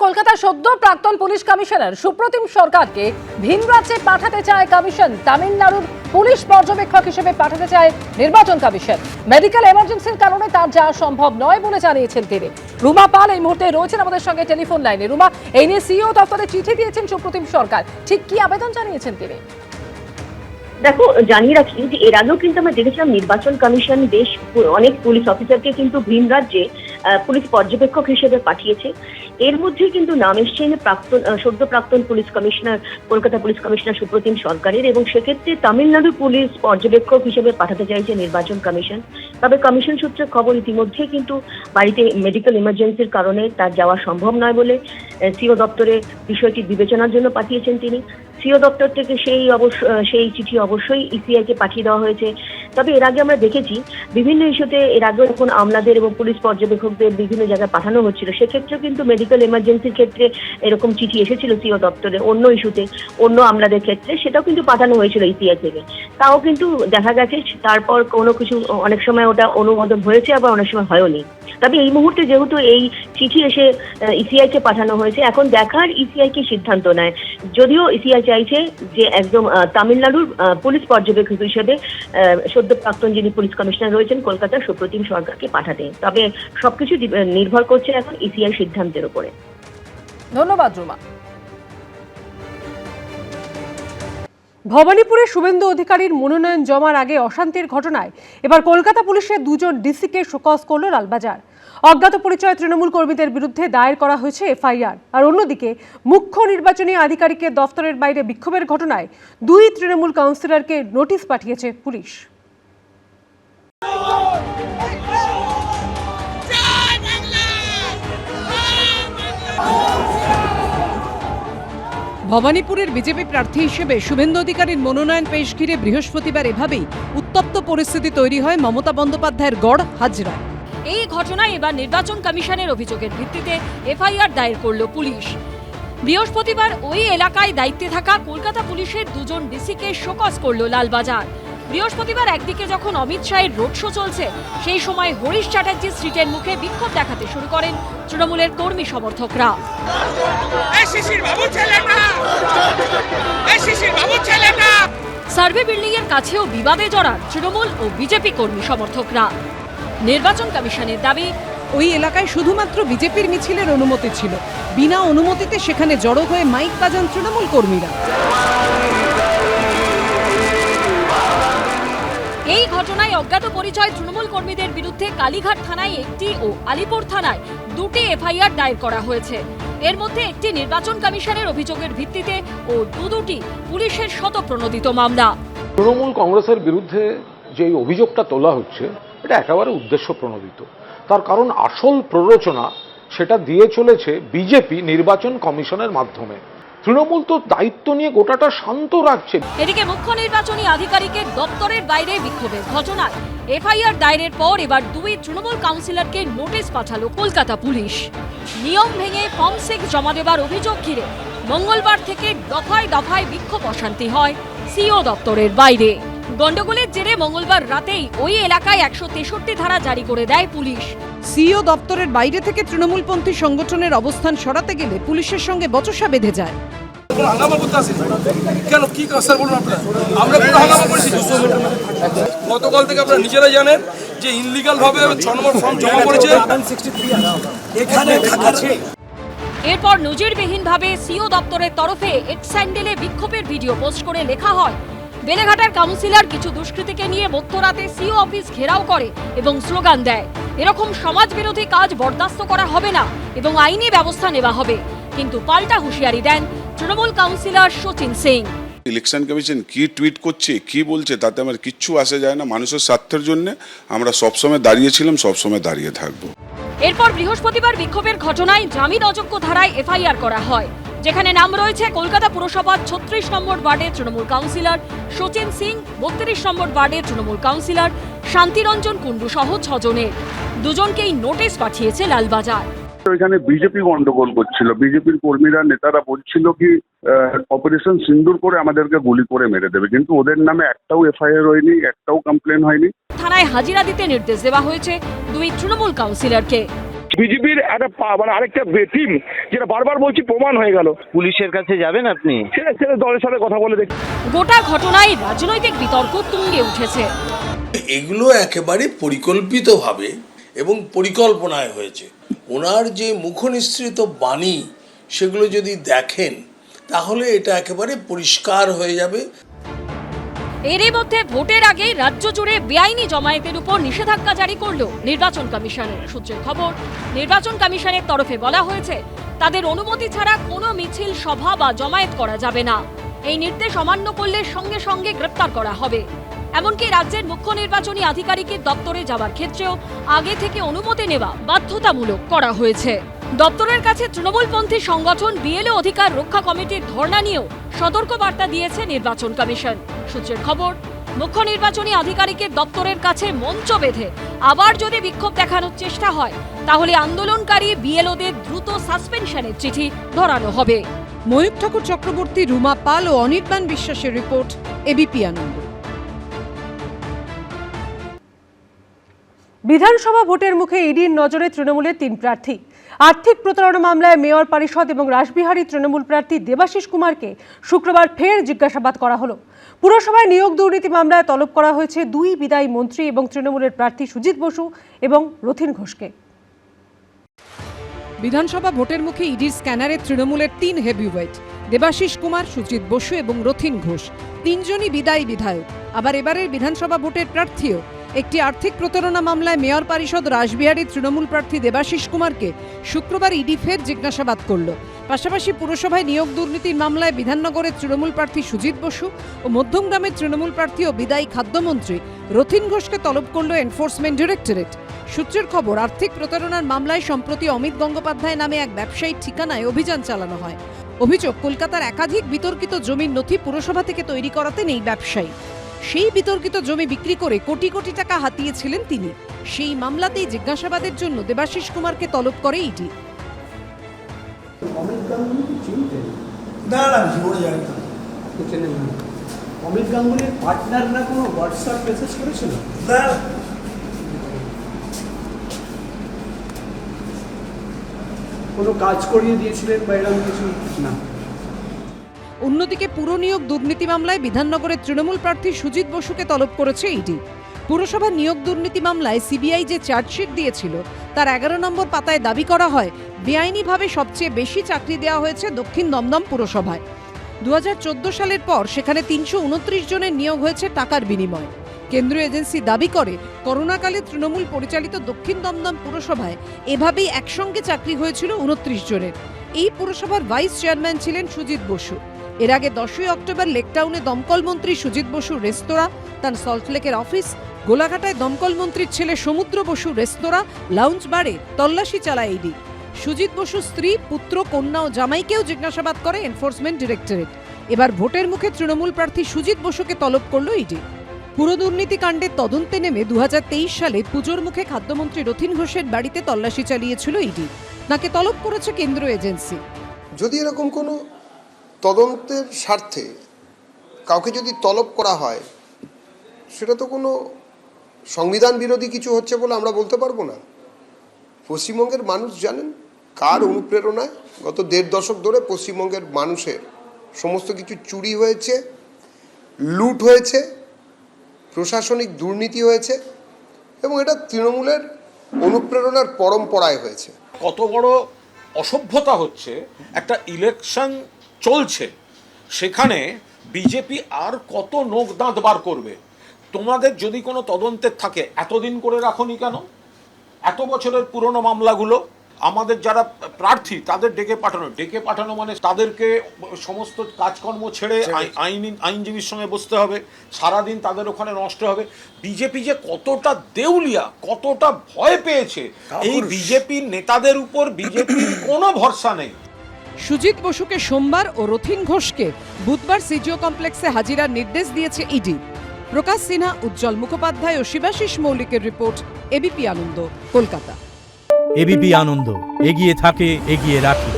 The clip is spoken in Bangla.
কলকাতার সদ্য প্রাক্তন পুলিশ কমিশনার সুপ্রতিম সরকারকে ভিন রাজ্যে পাঠাতে চায় কমিশন। তামিলনাড়ুর পুলিশ পর্যবেক্ষক হিসেবে পাঠাতে চায় নির্বাচন কমিশন। মেডিকেল এমার্জেন্সির কারণে তার যাওয়া সম্ভব নয় বলে জানিয়েছেন তিনি। রুমা পাল এই মুহূর্তে রয়েছেন আমাদের সঙ্গে টেলিফোন লাইনে। রুমা, এই নিয়ে সিইও দপ্তরে চিঠি দিয়েছেন সুপ্রতিম সরকার, ঠিক কি আবেদন জানিয়েছেন তিনি? দেখো, জানিয়ে রাখি যে এর আগেও কিন্তু আমরা দেখেছিলাম নির্বাচন কমিশন বেশ অনেক পুলিশ অফিসারকে কিন্তু ভিন রাজ্যে পুলিশ পর্যবেক্ষক হিসেবে পাঠিয়েছে। এর মধ্যে কিন্তু নাম এসছেন সদ্য প্রাক্তন police commissioner, Kolkata police commissioner Supratim সরকারের, এবং সেক্ষেত্রে তামিলনাড়ু পুলিশ পর্যবেক্ষক হিসেবে পাঠাতে চাইছে নির্বাচন কমিশন। তবে কমিশন সূত্রে খবর, ইতিমধ্যে কিন্তু বাড়িতে মেডিকেল ইমার্জেন্সির কারণে তার যাওয়া সম্ভব নয় বলে সিও দপ্তরে বিষয়টি বিবেচনার জন্য পাঠিয়েছেন তিনি। সিও দপ্তর থেকে সেই চিঠি অবশ্যই ইসিআইকে পাঠিয়ে দেওয়া হয়েছে। তবে এর আগে আমরা দেখেছি বিভিন্ন ইস্যুতে এর আগে যখন আমলাদের এবং পুলিশ পর্যবেক্ষকদের বিভিন্ন জায়গায় পাঠানো হচ্ছিল, সেক্ষেত্রেও কিন্তু মেডিকেল এমার্জেন্সির ক্ষেত্রে এরকম চিঠি এসেছিল সিও দপ্তরে, অন্য ইস্যুতে অন্য আমলাদের ক্ষেত্রে সেটাও কিন্তু পাঠানো হয়েছিল ইসিআই থেকে। তাও কিন্তু দেখা গেছে তারপর কোনো কিছু অনেক সময় ওটা অনুমোদন হয়েছে, আবার অনেক সময় হয়নি। তবে এই মুহূর্তে যেহেতু এই চিঠি এসে ইসিআইকে পাঠানো হয়েছে, এখন দেখার ইসিআই কি সিদ্ধান্ত নেয়। যদিও ইসিআই চাইছে যে একদম তামিলনাড়ুর পুলিশ পর্যবেক্ষক হিসেবে সদ্য প্রাক্তন যিনি পুলিশ কমিশনার রয়েছেন কলকাতার সুপ্রতিম সরকারকে পাঠাতে। তবে সবকিছু নির্ভর করছে এখন ইসিআই সিদ্ধান্তের উপরে। ধন্যবাদ রুমা। ভবানীপুরে শুভেন্দু অধিকারীর মনোনয়ন জমার আগে অশান্তির ঘটনায় এবার কলকাতা পুলিশের দুজন ডিসিকে শোকজ করল লালবাজার। অজ্ঞাত পরিচয় তৃণমূল কর্মীদের বিরুদ্ধে দায়ের করা হয়েছে এফআইআর। আর অন্যদিকে মুখ্য নির্বাচনী আধিকারিকের দফতরের বাইরে বিক্ষোভের ঘটনায় দুই তৃণমূল কাউন্সিলরকে নোটিশ পাঠিয়েছে পুলিশ। ভবানীপুরের বিজেপি প্রার্থী হিসেবে শুভেন্দু অধিকারীর মনোনয়ন পেশ ঘিরে বৃহস্পতিবার এভাবেই উত্তপ্ত পরিস্থিতি তৈরি হয় মমতা বন্দ্যোপাধ্যায়ের গড় হাজরায়। এই ঘটনায় এবার নির্বাচন কমিশনের অভিযোগের ভিত্তিতে এফআইআর দায়ের করল পুলিশ। বৃহস্পতিবার ওই এলাকায় দায়িত্বে থাকা কলকাতা পুলিশের দুজন ডিসিকে শোকজ করল লালবাজার। বৃহস্পতিবার একদিকে যখন অমিত শাহের রোড শো চলছে, সেই সময় হরিশ চ্যাটার্জি স্ট্রিটের মুখে বিক্ষোভ দেখাতে শুরু করেন তৃণমূলের কর্মী সমর্থকরা। সার্ভে বিল্ডিং এর কাছেও বিবাদে জড়ান তৃণমূল ও বিজেপি কর্মী সমর্থকরা। নির্বাচন কমিশনের দাবি, ওই এলাকায় শুধুমাত্র বিজেপির মিছিলের অনুমতি ছিল, বিনা অনুমতিতে সেখানে জড়ো হয়ে মাইক বাজান তৃণমূল কর্মীরা। এই ঘটনায় অজ্ঞাত পরিচয় তৃণমূল কর্মীদের বিরুদ্ধে কালীঘাট থানায় একটি ও আলিপুর থানায় দুটি এফআইআর দায়ের করা হয়েছে। এর মধ্যে একটি নির্বাচন কমিশনের অভিযোগের ভিত্তিতে ও দুটি পুলিশের শতপ্রণোদিত মামলা। তৃণমূল কংগ্রেসের বিরুদ্ধে যে অভিযোগটা তোলা হচ্ছে এটা একেবারে উদ্দেশ্য প্রণোদিত। তার কারণ আসল প্ররোচনা সেটা দিয়ে চলেছে বিজেপি নির্বাচন কমিশনের মাধ্যমে। তৃণমূল তো দায়িত্ব নিয়ে গোটাটা শান্ত রাখছে। এদিকে মুখ্য নির্বাচনী আধিকারিকের দপ্তরের বাইরে বিক্ষোভের ঘটনায় এফআইআর দায়েরের পর এবার দুই তৃণমূল কাউন্সিলরকে নোটিশ পাঠালো কলকাতা পুলিশ। নিয়ম ভেঙে ফর্ম 6 জমা দেবার অভিযোগ ঘিরে মঙ্গলবার থেকে দফায় দফায় বিক্ষোভ অশান্তি হয় সিও দপ্তরের বাইরে। গন্ডগোলের জেরে মঙ্গলবার রাতেই ওই এলাকায় 163 ধারা জারি করে দেয় পুলিশ। সিও দপ্তরের বাইরে থেকে তৃণমূলপন্থী সংগঠনের অবস্থান সরাতে গেলে পুলিশের সঙ্গে বচসা বেঁধে যায়। গতকাল থেকে আপনারা নিজেরাই জানেন যে ইনলিগাল ভাবে 6 নম্বর ফর্ম জমা করেছে এখানে। এরপর নজিরবিহীনভাবে সিও দপ্তরের তরফে এক্স স্যান্ডেলে বিক্ষোভের ভিডিও পোস্ট করে লেখা হয়, বেলেঘাটার কাউন্সিলর কিছু দুষ্কৃতীকে নিয়ে মধ্যরাতে সিও অফিস ঘেরাও করে এবং স্লোগান দেয়, এরকম সমাজ বিরোধী কাজ বরদাস্ত করা হবে না এবং আইনি ব্যবস্থা নেওয়া হবে। কিন্তু পাল্টা হুঁশিয়ারি দেন Trinamool councillor Sachin Singh. Election commission কি টুইট করছে, কি বলছে, তাতে আমার কিচ্ছু আসে যায় না। মানুষের স্বার্থের জন্য আমরা সবসময় দাঁড়িয়েছিলাম, সবসময় দাঁড়িয়ে থাকবো। এরপর বৃহস্পতিবার বিক্ষোভের ঘটনায় জামিন অযোগ্য ধারায় এফআইআর করা হয়, যেখানে নাম রয়েছে কলকাতা পুরসভার 36 নম্বর ওয়ার্ডের তৃণমূল কাউন্সিলর সচিন সিং, 32 নম্বর ওয়ার্ডের তৃণমূল কাউন্সিলর শান্তিরঞ্জন কুণ্ডু সহ 6 জনের। দুজনকেই নোটিশ পাঠিয়েছে লালবাজার। এখানে বিজেপি গন্ডগোল করছিল, বিজেপির কর্মীরা নেতারা বলছিল কি অপারেশন সিন্দুর করে আমাদেরকে গুলি করে মেরে দেবে, কিন্তু ওদের নামে একটাও এফআইআর হয়নি, একটাও কমপ্লেন হয়নি। থানায় হাজিরা দিতে নির্দেশ দেওয়া হয়েছে দুই তৃণমূল কাউন্সিলরকে। বিজেপির একটা মানে আরেকটা টিম, যেটা বারবার বলছি প্রমাণ হয়ে গেল। পুলিশের কাছে যাবেন আপনি? সেটা দলের সাথে কথা বলে দেখি। গোটা ঘটনায় রাজনৈতিক বিতর্ক তুঙ্গে উঠেছে। এগুলো একেবারে পরিকল্পিতভাবে এবং পরিকল্পনায় হয়েছে। ওনার যে মুখনিসৃত বাণী সেগুলো যদি দেখেন তাহলে এটা একেবারে পরিষ্কার হয়ে যাবে। এরই মধ্যে ভোটের আগে রাজ্য জুড়ে বেআইনি জমায়েতের উপর নিষেধাজ্ঞা জারি করল নির্বাচন কমিশনের সূত্রের খবর। নির্বাচন কমিশনের তরফে বলা হয়েছে তাদের অনুমতি ছাড়া কোনো মিছিল, সভা বা জমায়েত করা যাবে না। এই নির্দেশ অমান্য করলে সঙ্গে সঙ্গে গ্রেপ্তার করা হবে। এমনকি রাজ্যের মুখ্য নির্বাচনী আধিকারিকের দপ্তরে যাওয়ার ক্ষেত্রেও আগে থেকে অনুমতি নেওয়া বাধ্যতামূলক করা হয়েছে। দপ্তরের কাছে তৃণমূলপন্থী সংগঠন বিএলও অধিকার রক্ষা কমিটির ধর্ণা নিয়েও সতর্ক বার্তা দিয়েছে নির্বাচন কমিশন। সূত্রের খবর, মুখ্য নির্বাচনী আধিকারিকের দপ্তরের কাছে মঞ্চ বেঁধে আবার যদি বিক্ষোভ দেখানোর চেষ্টা হয় তাহলে আন্দোলনকারী বিএলওদের দ্রুত সাসপেনশনের চিঠি ধরানো হবে। ময়ূর ঠাকুর চক্রবর্তী, রুমা পাল ও অনির্বাণ বিশ্বাসের রিপোর্ট, এবিপি আনন্দ। বিধানসভা ভোটের মুখে ইডির নজরে তৃণমূলের 3 প্রার্থী। আর্থিক প্রতারণা মামলায় মেয়র পরিষদ এবং রাসবিহারী তৃণমূল প্রার্থী দেবাশিস কুমারকে শুক্রবার ফের জিজ্ঞাসাবাদ করা হলো। পুরসভায় নিয়োগ দুর্নীতি মামলায় তলব করা হয়েছে 2 বিদায়ী মন্ত্রী এবং তৃণমূলের প্রার্থী সুজিত বসু এবং রথিন ঘোষকে। বিধানসভা ভোটের মুখে ইডির স্ক্যানারে তৃণমূলের 3 হেভিওয়েট দেবাশিস কুমার, সুজিত বসু এবং রথিন ঘোষ, 3জনই বিদায়ী বিধায়ক। আবার এবারের বিধানসভা ভোটের প্রার্থীও। একটি আর্থিক প্রতারণা মামলায় মেয়র পরিষদ রাসবিহারী তৃণমূল প্রার্থী দেবাশিস কুমারকে শুক্রবার ইডি ফের জিজ্ঞাসাবাদ করল। পাশাপাশি পুরসভায় নিয়োগ দুর্নীতির মামলায় বিধাননগরের তৃণমূল প্রার্থী সুজিত বসু ও মধ্যমগ্রামের তৃণমূল প্রার্থী ও বিদায়ী খাদ্যমন্ত্রী রথিন ঘোষকে তলব করল এনফোর্সমেন্ট ডিরেক্টরেট। সূত্রের খবর, আর্থিক প্রতারণার মামলায় সম্প্রতি অমিত গঙ্গোপাধ্যায় নামে এক ব্যবসায়ীর ঠিকানায় অভিযান চালানো হয়। অভিযোগ, কলকাতার একাধিক বিতর্কিত জমির নথি পুরসভা থেকে তৈরি করাতেন এই ব্যবসায়ী। সেই বিতর্কিত জমি বিক্রি করে কোটি কোটি টাকা হাতিয়েছিলেন তিনি। সেই মামলাতেই জিজ্ঞাসাবাদের জন্য দেবাশিস কুমারকে তলব করে ইডি। অমিত গাঙ্গুলির পার্টনাররা কোনো হোয়াটসঅ্যাপ মেসেজ করেছিল? কোনো কাজ করিয়ে দিয়েছিলেন বা এরকম কিছু? না। অন্যদিকে পুর নিয়োগ দুর্নীতি মামলায় বিধাননগরের তৃণমূল প্রার্থী সুজিত বসুকে তলব করেছে ইডি। পুরসভার নিয়োগ দুর্নীতি মামলায় সিবিআই যে চার্জশিট দিয়েছিল তার 11 নম্বর পাতায় দাবি করা হয় বেআইনিভাবে সবচেয়ে বেশি চাকরি দেওয়া হয়েছে দক্ষিণ দমদম পুরসভায়। 2014 সালের পর সেখানে 329 জনের নিয়োগ হয়েছে টাকার বিনিময়ে। কেন্দ্রীয় এজেন্সি দাবি করে করোনাকালে তৃণমূল পরিচালিত দক্ষিণ দমদম পুরসভায় এভাবেই একসঙ্গে চাকরি হয়েছিল 29 জনের। এই পুরসভার ভাইস চেয়ারম্যান ছিলেন সুজিত বসু। এর আগে 10ই অক্টোবর লেকটাউনে দমকল মন্ত্রী সুজিত বসুর রেস্তোরাঁ, তার সল্টলেকের অফিস, গোলাঘাটায় দমকল মন্ত্রীর ছেলে সমুদ্র বসুর রেস্তোরাঁ, লাউঞ্জ বারে তল্লাশি চালায় ইডি। সুজিত বসুর স্ত্রী, পুত্র, কন্যা ও জামাইকেও জিজ্ঞাসাবাদ করে এনফোর্সমেন্ট ডিরেক্টরেট। এবার ভোটের মুখে তৃণমূল প্রার্থী সুজিত বসুকে তলব করল ইডি। পুরো দুর্নীতি কাণ্ডের তদন্তে নেমে 2023 সালে পুজোর মুখে খাদ্যমন্ত্রী রথিন ঘোষের বাড়িতে তল্লাশি চালিয়েছিল ইডি। তাকে তলব করেছে কেন্দ্রীয় এজেন্সি। যদি এরকম কোনো তদন্তের স্বার্থে কাউকে যদি তলব করা হয়, সেটা তো কোনো সংবিধান বিরোধী কিছু হচ্ছে বলে আমরা বলতে পারবো না। পশ্চিমবঙ্গের মানুষ জানেন কার অনুপ্রেরণায় গত 1.5 দশক ধরে পশ্চিমবঙ্গের মানুষের সমস্ত কিছু চুরি হয়েছে, লুট হয়েছে, প্রশাসনিক দুর্নীতি হয়েছে এবং এটা তৃণমূলের অনুপ্রেরণার পরম্পরায় হয়েছে। কত বড় অসভ্যতা হচ্ছে, একটা ইলেকশন চলছে, সেখানে বিজেপি আর কত নোক দাঁত বার করবে? তোমাদের যদি কোনো তদন্তের থাকে এতদিন করে রাখোনি কেন? এত বছরের পুরনো মামলাগুলো আমাদের যারা প্রার্থী তাদের ডেকে পাঠানো মানে তাদেরকে সমস্ত কাজকর্ম ছেড়ে আইনজীবীর সঙ্গে বসতে হবে, সারাদিন তাদের ওখানে নষ্ট হবে। বিজেপি যে কতটা দেউলিয়া, কতটা ভয় পেয়েছে, এই বিজেপির নেতাদের উপর বিজেপির কোনো ভরসা নেই। সুজিত বসুকে সোমবার ও রথিন ঘোষকে বুধবার সিজিও কমপ্লেক্সে হাজিরার নির্দেশ দিয়েছে ইডি। প্রকাশ সিনহা, উজ্জ্বল মুখোপাধ্যায় ও শিবাশিস মৌলিকের রিপোর্ট, এবিপি আনন্দ, কলকাতা। এবিপি আনন্দ, এগিয়ে থাকে, এগিয়ে রাখে।